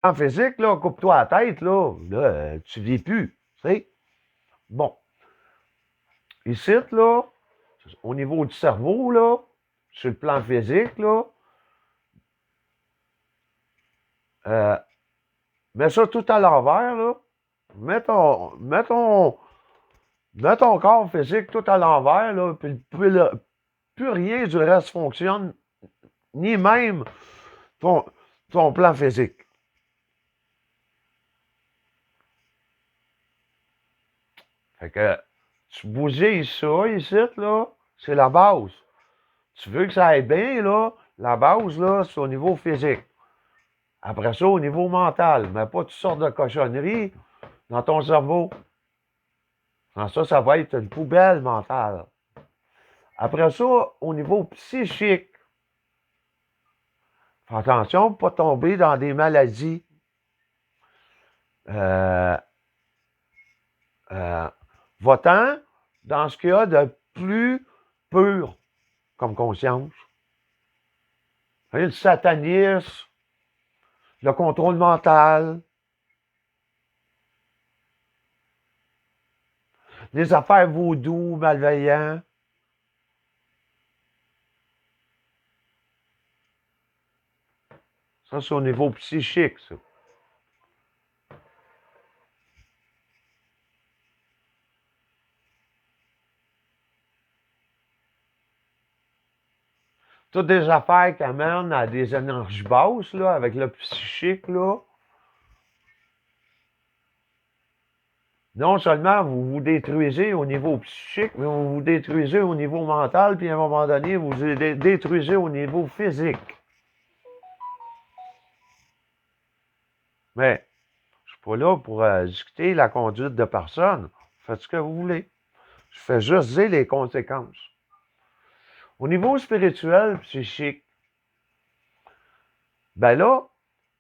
En physique, là, coupe-toi la tête, là, tu vis plus, tu sais. Bon. Ici, là, au niveau du cerveau, là, sur le plan physique, là, euh, mets ça tout à l'envers, là. Mets ton corps physique tout à l'envers, là, puis plus rien du reste fonctionne, ni même ton, ton plan physique. Fait que tu bousilles ça ici, là, c'est la base. Tu veux que ça aille bien, là, la base, là, c'est au niveau physique. Après ça, au niveau mental, mais pas toutes sortes de cochonneries dans ton cerveau. Sans ça, ça va être une poubelle mentale. Après ça, au niveau psychique, fais attention pour ne pas tomber dans des maladies. Euh, Va-t'en dans ce qu'il y a de plus pur comme conscience. Le satanisme, le contrôle mental, les affaires vaudou, malveillants. Ça, c'est au niveau psychique, ça. Toutes des affaires qui amènent à des énergies basses, là, avec le psychique, là. Non seulement vous vous détruisez au niveau psychique, mais vous vous détruisez au niveau mental, puis à un moment donné, vous vous détruisez au niveau physique. Mais je suis pas là pour discuter la conduite de personne. Faites ce que vous voulez. Je fais juste dire les conséquences. Au niveau spirituel, psychique, ben là,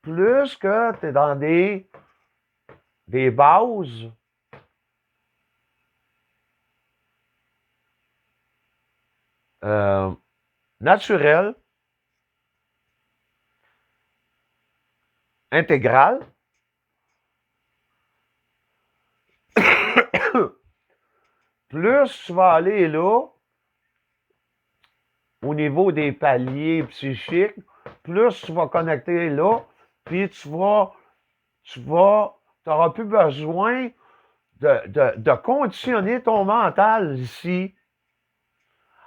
plus que tu es dans des bases naturelles, intégrales, plus tu vas aller là, au niveau des paliers psychiques, plus tu vas connecter là, puis tu n'auras plus besoin de conditionner ton mental ici,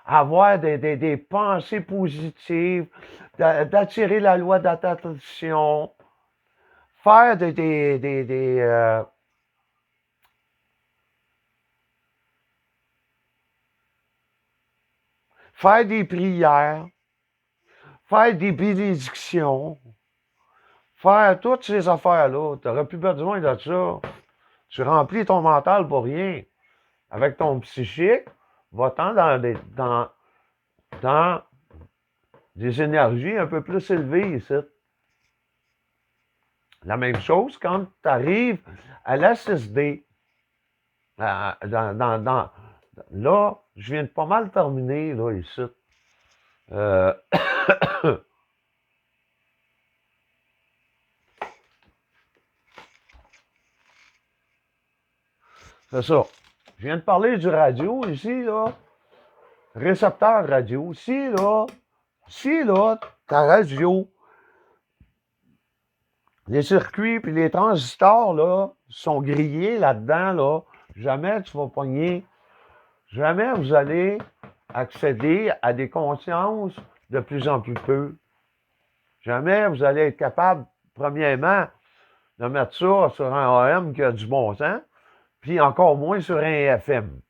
avoir des pensées positives, d'attirer la loi d'attraction, faire faire des prières, faire des bénédictions, faire toutes ces affaires-là. Tu n'auras plus besoin de ça. Tu remplis ton mental pour rien. Avec ton psychique, va-t'en dans des énergies un peu plus élevées ici. La même chose quand tu arrives à l'SSD. Là, je viens de pas mal terminer, là, ici. C'est ça. Je viens de parler du radio ici, là. Récepteur radio. Ici, là, ta radio, les circuits puis les transistors, là, sont grillés là-dedans, là. Jamais tu vas pogner. Jamais vous allez accéder à des consciences de plus en plus peu. Jamais vous allez être capable, premièrement, de mettre ça sur un AM qui a du bon sens, puis encore moins sur un FM.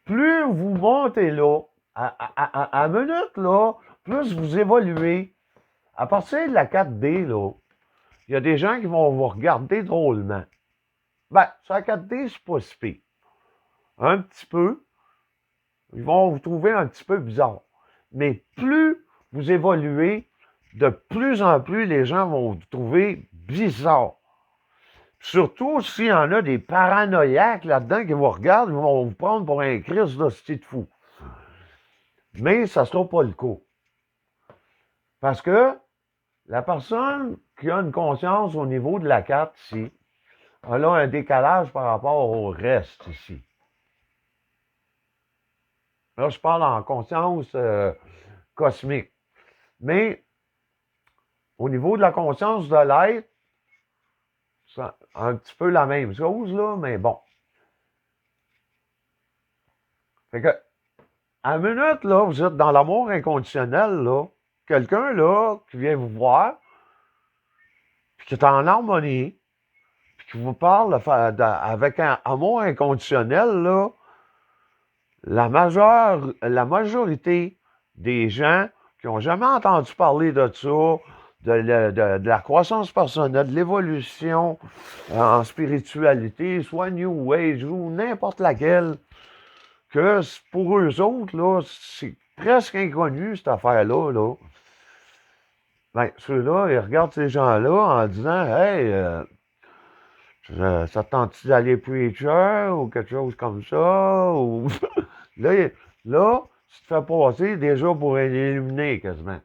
Plus vous montez là, à minute, là, plus vous évoluez. À partir de la 4D, là, il y a des gens qui vont vous regarder drôlement. Ben, sur la 4D, c'est pas si pire. Un petit peu. Ils vont vous trouver un petit peu bizarre. Mais plus vous évoluez, de plus en plus, les gens vont vous trouver bizarre. Surtout s'il y en a des paranoïaques là-dedans qui vous regardent, ils vont vous prendre pour un Christ d'hostie de fou. Mais ça ne sera pas le cas. Parce que la personne qui a une conscience au niveau de la 4 ici, elle a un décalage par rapport au reste ici. Là, je parle en conscience cosmique. Mais au niveau de la conscience de l'être, c'est un petit peu la même chose, là, mais bon. Fait que, à une minute, là, vous êtes dans l'amour inconditionnel, là. Quelqu'un, là, qui vient vous voir, puis qui est en harmonie, puis qui vous parle avec un amour inconditionnel, là, la majorité des gens qui n'ont jamais entendu parler de ça, de la croissance personnelle, de l'évolution en spiritualité, soit New Age ou n'importe laquelle, que pour eux autres, là, c'est presque inconnu, cette affaire-là. Là. Ben, ceux-là, ils regardent ces gens-là en disant Hey, ça te tente d'aller preacher ou quelque chose comme ça? Ou... là, tu te fais passer déjà pour un illuminé quasiment.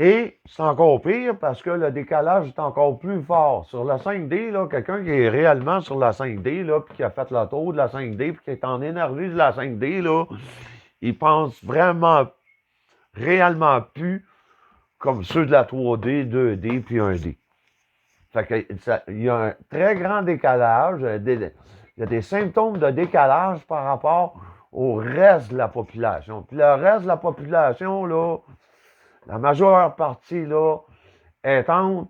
Et c'est encore pire parce que le décalage est encore plus fort. Sur la 5D, là, quelqu'un qui est réellement sur la 5D, là, puis qui a fait le tour de la 5D, puis qui est en énergie de la 5D, là, il pense vraiment, réellement plus comme ceux de la 3D, 2D, puis 1D. Fait que il y a un très grand décalage, il y a des symptômes de décalage par rapport au reste de la population. Puis le reste de la population, là, la majeure partie, là, est entre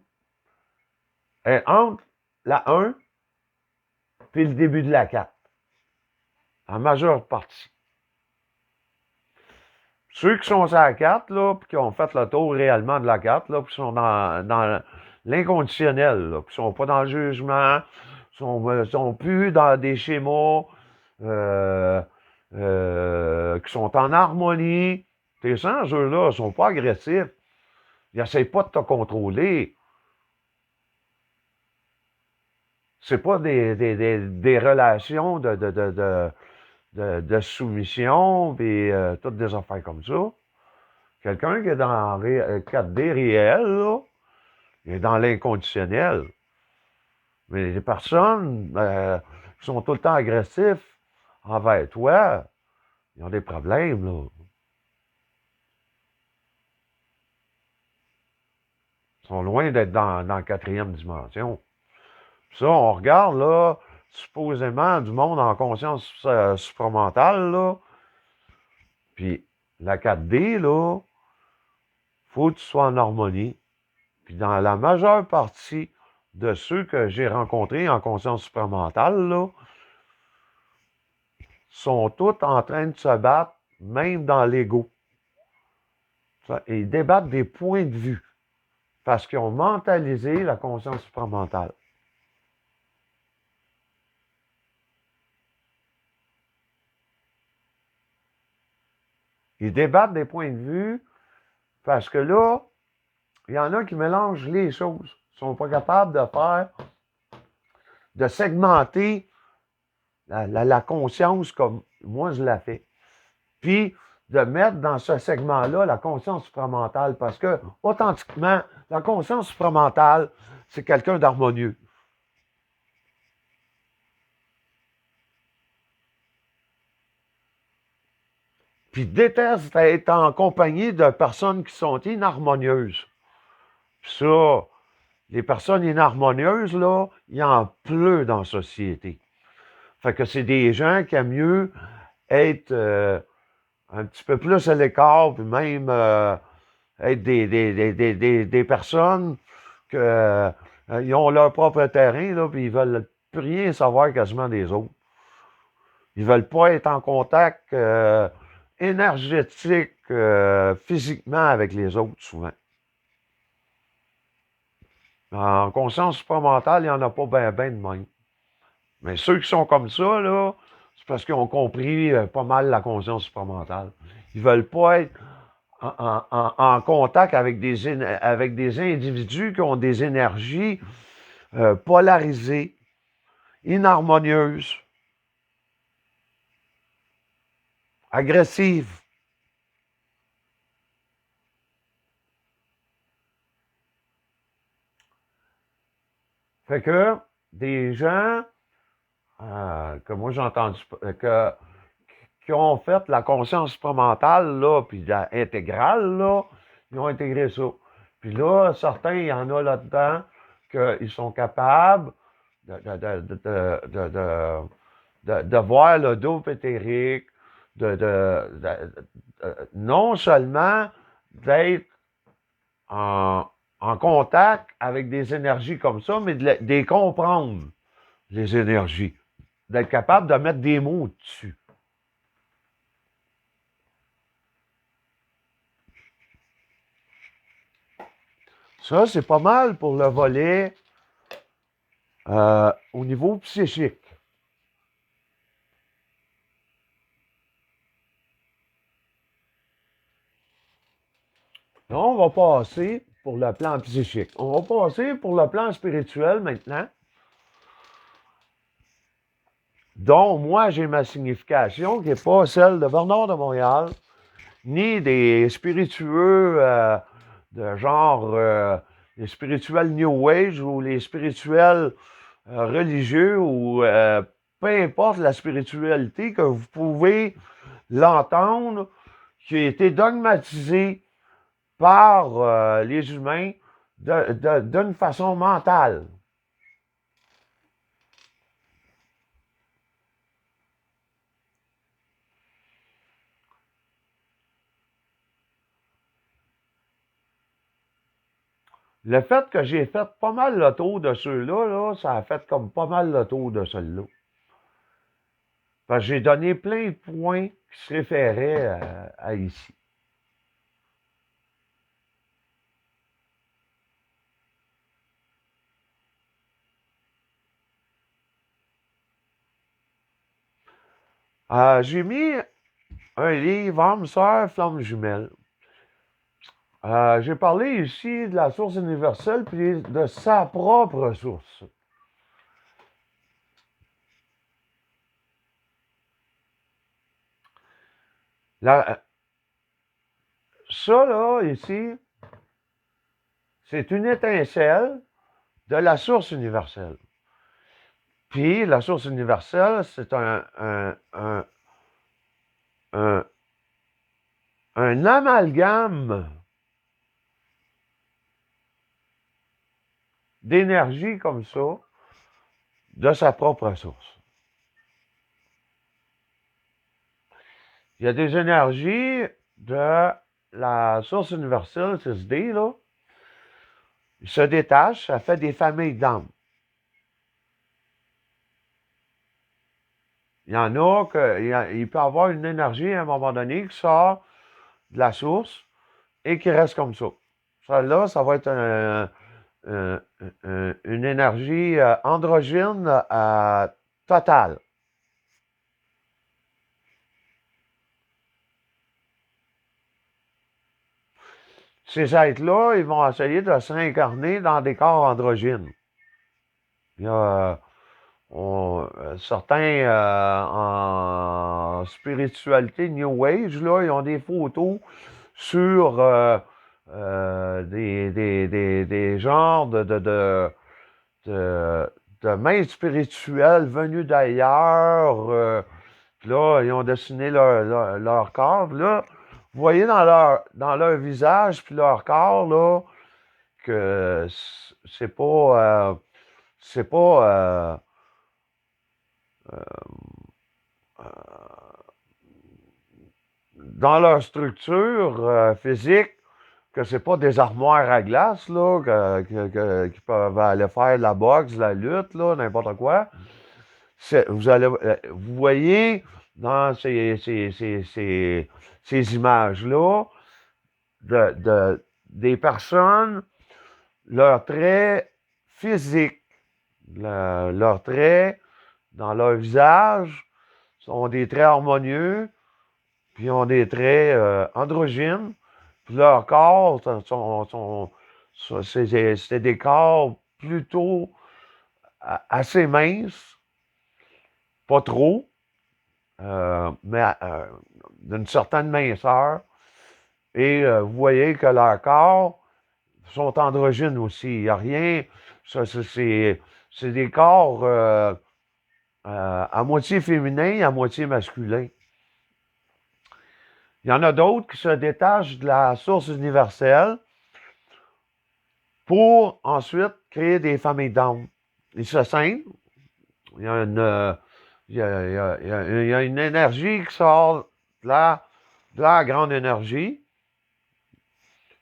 la 1 puis le début de la 4. La majeure partie. Ceux qui sont sur la 4, là, puis qui ont fait le tour réellement de la 4, là, puis qui sont dans l'inconditionnel, là, puis qui sont pas dans le jugement, sont plus dans des schémas qui sont en harmonie. Tes sens, eux-là, ne sont pas agressifs. Ils n'essayent pas de te contrôler. C'est pas des relations de soumission et toutes des affaires comme ça. Quelqu'un qui est dans 4D réel, là, il est dans l'inconditionnel. Mais les personnes qui sont tout le temps agressifs envers toi, ils ont des problèmes, là. Ils sont loin d'être dans la quatrième dimension. Ça, on regarde, là, supposément, du monde en conscience supramentale, là. Puis la 4D, là, faut que tu sois en harmonie. Puis dans la majeure partie de ceux que j'ai rencontrés en conscience supramentale, là, sont tous en train de se battre, même dans l'ego. Ils débattent des points de vue parce qu'ils ont mentalisé la conscience supramentale. Ils débattent des points de vue parce que là, il y en a qui mélangent les choses. Ils ne sont pas capables de segmenter la conscience comme moi je la fais. Puis de mettre dans ce segment-là la conscience supramentale parce que, authentiquement, la conscience supramentale, c'est quelqu'un d'harmonieux. Puis déteste être en compagnie de personnes qui sont inharmonieuses. Puis ça, les personnes inharmonieuses, là, il y en pleut dans la société. Fait que c'est des gens qui aiment mieux être un petit peu plus à l'écart, puis même être des personnes qui ont leur propre terrain, là, puis ils veulent plus rien savoir quasiment des autres. Ils veulent pas être en contact énergétique, physiquement avec les autres, souvent. En conscience supramentale, il n'y en a pas ben de même. Mais ceux qui sont comme ça, là, c'est parce qu'ils ont compris pas mal la conscience supramentale. Ils veulent pas être en contact avec des individus qui ont des énergies polarisées, inharmonieuses. agressive. Fait que des gens que moi j'ai entendu qui ont fait la conscience supramentale, là, puis intégrale, là, ils ont intégré ça. Puis là, certains, il y en a là-dedans qu'ils sont capables de voir le double éthérique, non seulement d'être en, en contact avec des énergies comme ça, mais de les comprendre, les énergies. D'être capable de mettre des mots dessus. Ça, c'est pas mal pour le volet au niveau psychique. Là, on va passer pour le plan psychique. On va passer pour le plan spirituel maintenant, dont moi j'ai ma signification, qui n'est pas celle de Bernard de Montréal, ni des spiritueux de genre les spirituels New Age ou les spirituels religieux ou peu importe la spiritualité que vous pouvez l'entendre, qui a été dogmatisée par les humains d'une façon mentale. Le fait que j'ai fait pas mal le tour de ceux-là, là, ça a fait comme pas mal le tour de ceux-là. Parce que j'ai donné plein de points qui se référaient à ici. J'ai mis un livre, Âme sœur, flamme jumelle. J'ai parlé ici de la source universelle puis de sa propre source. Ça, là, ici, c'est une étincelle de la source universelle. Puis, la source universelle, c'est un amalgame d'énergie comme ça de sa propre source. Il y a des énergies de la source universelle, 6D, là, il se détache, ça fait des familles d'âmes. Il y en a il peut y avoir une énergie à un moment donné qui sort de la source et qui reste comme ça. Ça, là, ça va être une énergie androgyne totale. Ces êtres-là, ils vont essayer de s'incarner dans des corps androgynes. Il y a certains en spiritualité New Age, là, ils ont des photos sur des genres de mains spirituelles venues d'ailleurs. Là, ils ont dessiné leur corps. Là, vous voyez dans leur visage puis leur corps là, que c'est pas. C'est pas. Dans leur structure physique, que c'est pas des armoires à glace, là, qui peuvent aller faire la boxe, la lutte, là, n'importe quoi. Vous voyez dans ces images-là des personnes, leurs traits physiques, leurs traits dans leur visage sont des traits harmonieux, puis ils ont des traits androgynes, puis leurs corps c'est des corps plutôt assez minces, pas trop, mais d'une certaine minceur. Et vous voyez que leurs corps sont androgynes aussi. Il n'y a rien. C'est des corps à moitié féminins, à moitié masculins. Il y en a d'autres qui se détachent de la source universelle pour ensuite créer des familles d'âmes. Ils se scindent. Il y a une, il y a, il y a- il y a une énergie qui sort de la grande énergie.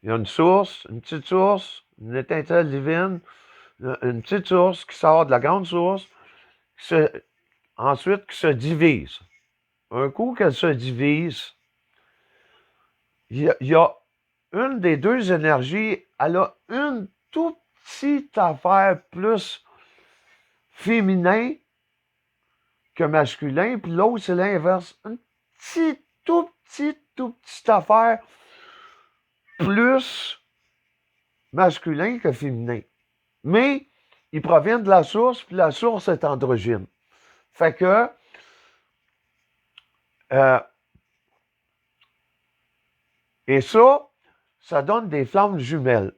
Il y a une petite source, une étincelle divine, une petite source qui sort de la grande source, ensuite qui se divise. Un coup qu'elle se divise, il y a une des deux énergies, elle a une toute petite affaire plus féminin que masculin, puis l'autre, c'est l'inverse. Une toute petite affaire plus masculin que féminin. Mais ils proviennent de la source, puis la source est androgyne. Fait que et ça donne des flammes jumelles.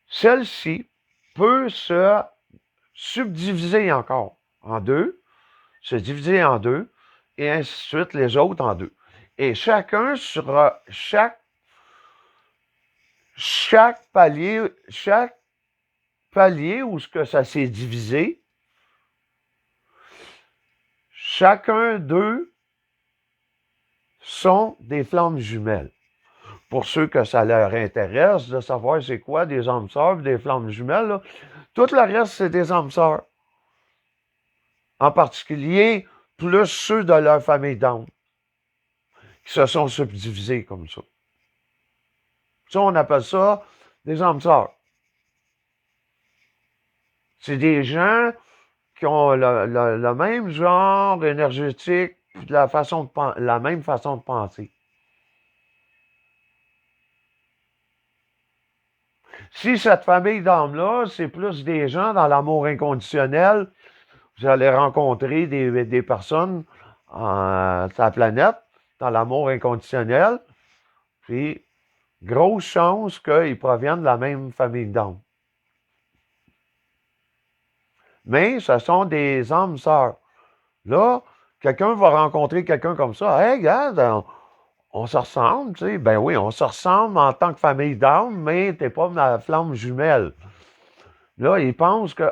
Celle-ci peut se subdiviser encore en deux, se diviser en deux, et ainsi de suite, les autres en deux. Et chacun sera, chaque palier où ce que ça s'est divisé, chacun d'eux sont des flammes jumelles. Pour ceux que ça leur intéresse de savoir c'est quoi des âmes sœurs et des flammes jumelles, là, tout le reste, c'est des âmes sœurs. En particulier, plus ceux de leur famille d'âmes qui se sont subdivisés comme ça. Ça, on appelle ça des âmes sœurs. C'est des gens qui ont le même genre énergétique, puis la même façon de penser. Si cette famille d'âmes-là, c'est plus des gens dans l'amour inconditionnel, vous allez rencontrer des personnes sur la planète, dans l'amour inconditionnel, puis grosse chance qu'ils proviennent de la même famille d'âmes. Mais ce sont des âmes sœurs. Là, quelqu'un va rencontrer quelqu'un comme ça. Hey, regarde, on se ressemble, tu sais. Ben oui, on se ressemble en tant que famille d'âmes, mais t'es pas ma flamme jumelle. Là, il pense que,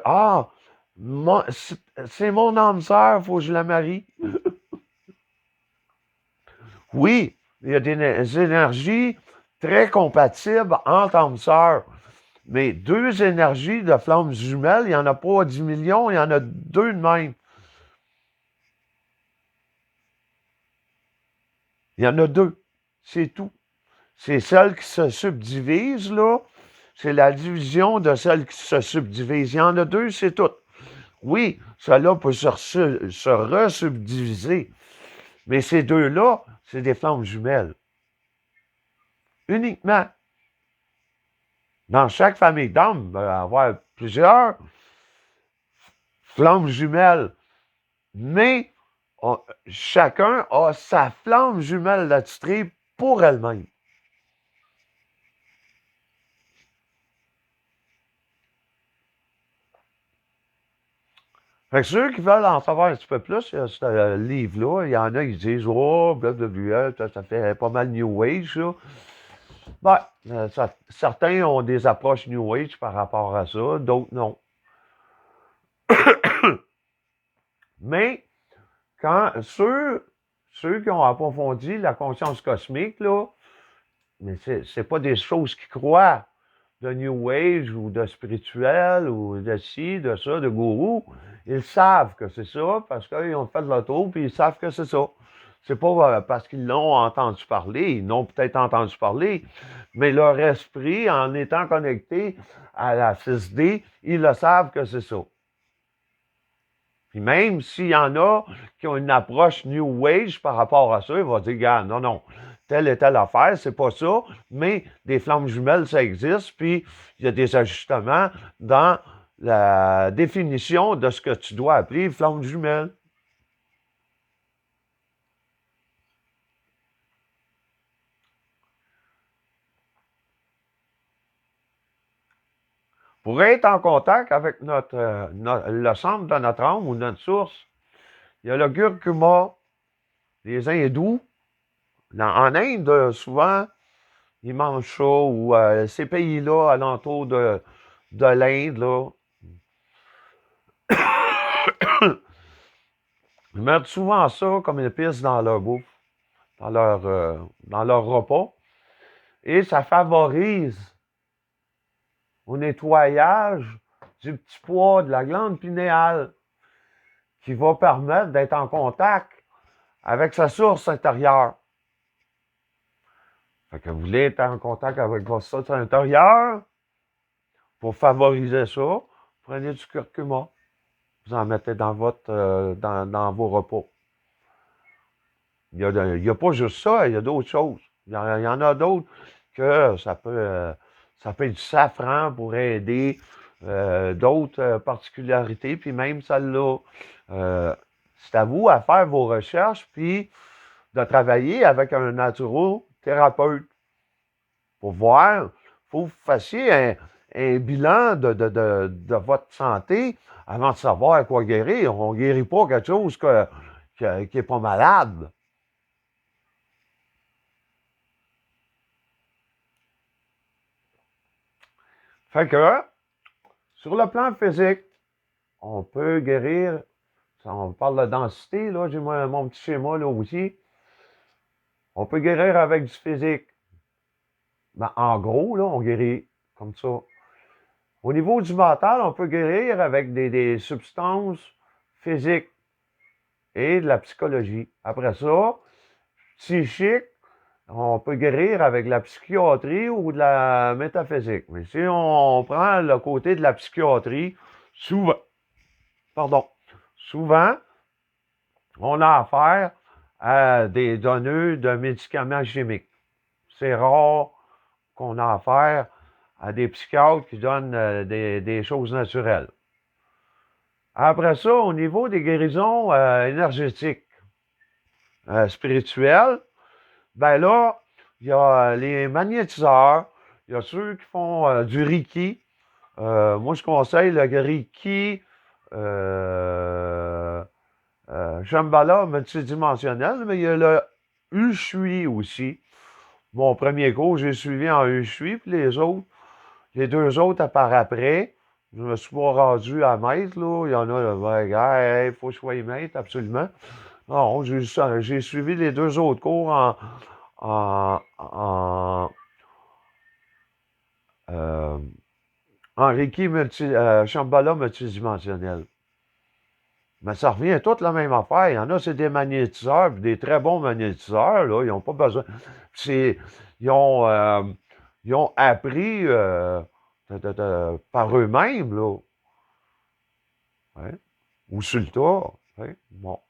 c'est mon âme sœur, il faut que je la marie. Oui, il y a des énergies très compatibles entre âmes sœurs. Mais deux énergies de flammes jumelles, il n'y en a pas 10 millions, il y en a deux de même. Il y en a deux. C'est tout. C'est celle qui se subdivise, là. C'est la division de celle qui se subdivise. Il y en a deux, c'est tout. Oui, celle-là peut se resubdiviser. Mais ces deux-là, c'est des flammes jumelles. Uniquement. Dans chaque famille d'âmes, il va y avoir plusieurs flammes jumelles. Mais chacun a sa flamme jumelle attitrée pour elle-même. Fait que ceux qui veulent en savoir un petit peu plus, il y a ce livre-là, il y en a qui disent oh, blablabla, ça fait pas mal New Age, ça. Ben, certains ont des approches New Age par rapport à ça, d'autres non. Mais quand ceux qui ont approfondi la conscience cosmique, là, mais c'est pas des choses qu'ils croient de New Age ou de spirituel ou de ci, de ça, de gourou. Ils savent que c'est ça parce qu'ils ont fait de l'auto puis ils savent que c'est ça. C'est pas parce qu'ils l'ont entendu parler, ils l'ont peut-être entendu parler, mais leur esprit, en étant connecté à la 6D, ils le savent que c'est ça. Puis même s'il y en a qui ont une approche New Age par rapport à ça, ils vont dire, gars, non, telle et telle affaire, c'est pas ça, mais des flammes jumelles, ça existe, puis il y a des ajustements dans la définition de ce que tu dois appeler flammes jumelles. Pour être en contact avec le centre de notre âme ou notre source, il y a le curcuma, les hindous. En Inde, souvent, ils mangent ça, ou ces pays-là, alentour de l'Inde, là, ils mettent souvent ça comme épice dans leur bouffe, dans leur repas. Et ça favorise au nettoyage du petit pois de la glande pinéale qui va permettre d'être en contact avec sa source intérieure. Fait que vous voulez être en contact avec votre source intérieure pour favoriser ça, prenez du curcuma. Vous en mettez dans dans vos repas. Il y a pas juste ça, il y a d'autres choses. Il y en a d'autres que ça peut être du safran pour aider d'autres particularités, puis même celle-là. C'est à vous à faire vos recherches, puis de travailler avec un naturothérapeute pour voir. Il faut que vous fassiez un bilan de votre santé avant de savoir à quoi guérir. On ne guérit pas quelque chose qui n'est pas malade. Fait que, sur le plan physique, on peut guérir. On parle de densité, là, j'ai mon petit schéma là aussi. On peut guérir avec du physique. Ben, en gros, là, on guérit comme ça. Au niveau du mental, on peut guérir avec des substances physiques et de la psychologie. Après ça, psychique, on peut guérir avec la psychiatrie ou de la métaphysique. Mais si on prend le côté de la psychiatrie, souvent, souvent, on a affaire à des donneurs de médicaments chimiques. C'est rare qu'on a affaire à des psychiatres qui donnent des choses naturelles. Après ça, au niveau des guérisons énergétiques, spirituelles, ben là, il y a les magnétiseurs, il y a ceux qui font du Reiki. Moi, je conseille le Reiki Shambhala multidimensionnel, mais il y a le Ushui aussi. Mon premier cours, j'ai suivi en Ushui, puis les deux autres par après. Je me suis pas rendu à maître, là. Il y en a, ben, il faut que je sois maître, absolument. Non, j'ai suivi les deux autres cours en, en, euh, en Reiki Shambhala multidimensionnel. Mais ça revient à toute la même affaire. Il y en a, c'est des magnétiseurs, puis des très bons magnétiseurs, là. Ils n'ont pas besoin. C'est, ils, ont, euh, ils ont appris par eux-mêmes, là. Ouais. Ou sur le tas. Ouais. Bon.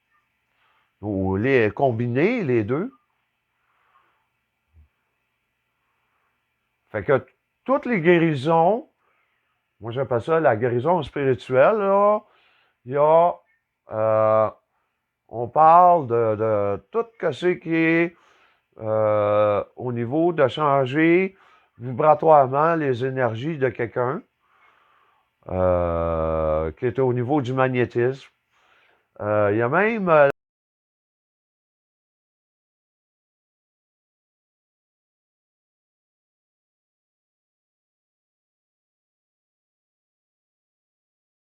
Ou les combiner, les deux. Fait que toutes les guérisons, moi j'appelle ça la guérison spirituelle, là, il y a, on parle de tout ce qui est au niveau de changer vibratoirement les énergies de quelqu'un, qui est au niveau du magnétisme. Il y a même